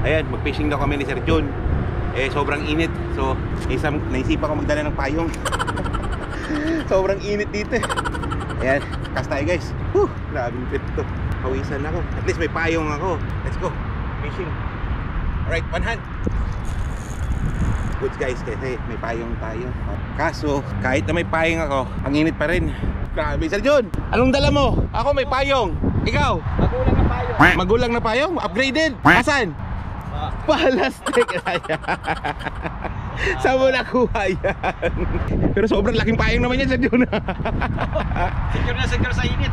Ayan, mag-fishing daw kami ni Sir John. Eh, sobrang init. So, naisipan ko magdala ng payong. Sobrang init dito. Ayan, cast tayo guys. Grabing trip to. Pawisan ako. At least may payong ako. Let's go, fishing. Alright, one hand. Good guys, kasi may payong tayo. Kaso, kahit na may payong ako, ang init pa rin. Grabe, Sir John, anong dala mo? Ako may payong. Ikaw? Magulang na payong. Magulang na payong? Upgraded? Asan? Palastik. Saan mo nakuha yan? Pero sobrang laking payong naman yan, Sir John. Secure sa init.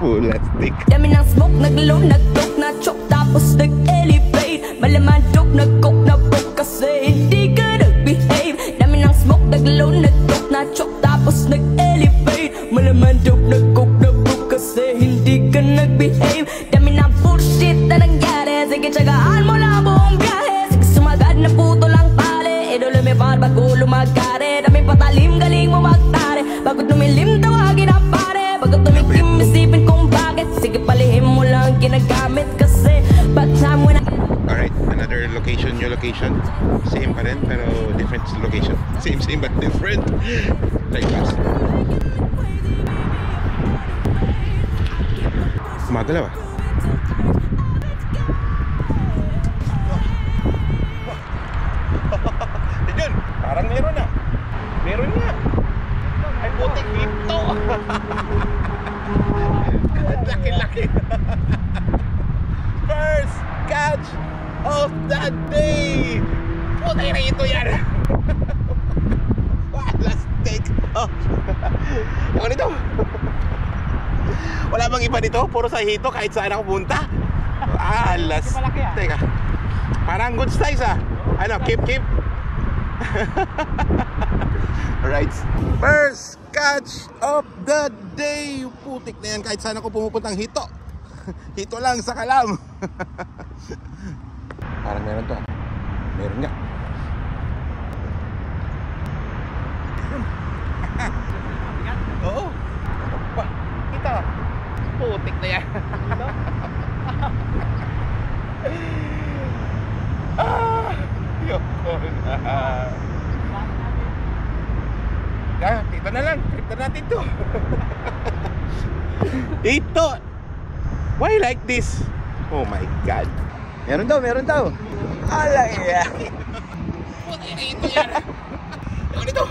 Plastic. Dami ng smoke, nag-low, nag-talk, na-choke, tapos nag-elevate. Malaman joke, nag-coke, na-broke kasi hindi ka nag-behave. Dami ng smoke, nag-low, nag-talk, na-choke, tapos nag-elevate. Malaman joke, nag-coke, na-broke kasi hindi ka nag-behave. Dami ng bullshit na nangyari, sige tsagaan mo lang buong biyahe. Sige sumagad na puto lang pare, idolo may par bago lumagare. Dami patalim, galing mo magtare, bago tumilim tawagin ang pare. Bago tumikim, isipin kung bakit. Sige palihim mo lang ginagamit kasi but time when Alright, another location, new location. Same pa rin, pero different location. Same but different. Like us. Gumagalaw ah. Yun, parang meron ah. Meron nga. Ay putik dito. Laki-laki. First catch of the day. Putik na ito yan. Last take. Ano nito? Wala bang iba dito? Puro sa hito kahit saan ako punta. Last. Teka. Parang good size ah. Ano, keep. Alright. First catch of the day. Putik na yan kahit saan ako pumupuntang hito. Hito lang sa Kalam. Parang meron to. Meron nga. Oo. Wah, kita. Putik na yan. Yoko na. Tito na lang. Trip na natin to. Tito, why like this? Oh my God. Meron daw. Alay ya. Putik na ito yan. Ano nito?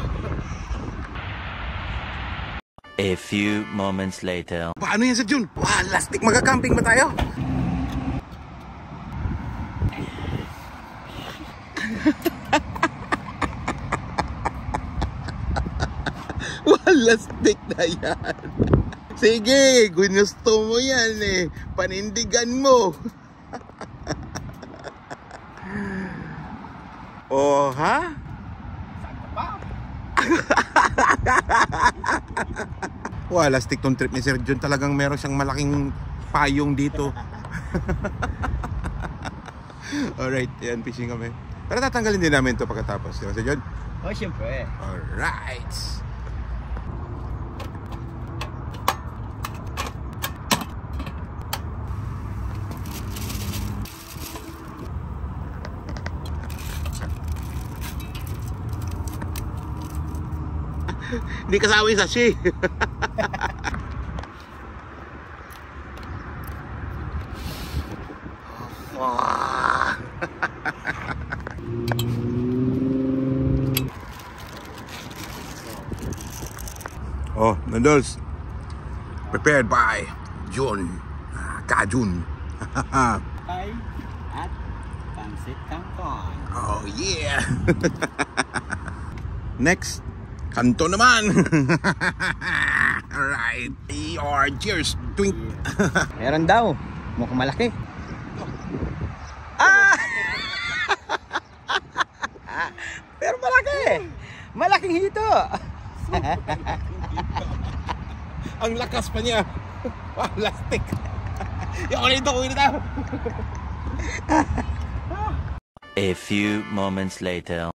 A few moments later. Paano yan sa June? Lastik, magka-camping ba tayo? Lastik na yan. Sige, gusto mo yan eh. Panindigan mo. Oh, ha? Lastik tong trip ni Sir John. Talagang meron siyang malaking payong dito. Alright, yan, fishing kami. Pero tatanggalin din namin to pagkatapos, di ba Sir John? Oh, syempre. Alright. Hindi kasama yung sashi. Oh, noodles prepared by John Kajun. Tay at pansit kangkong. Oh yeah. Next kanto naman. Alright. Or cheers. Twink. Meron daw. Mukhang malaki. Pero malaki. Malaking hito. Ang lakas pa niya. Lastik. Yung ulit ito, ulit tayo. A few moments later.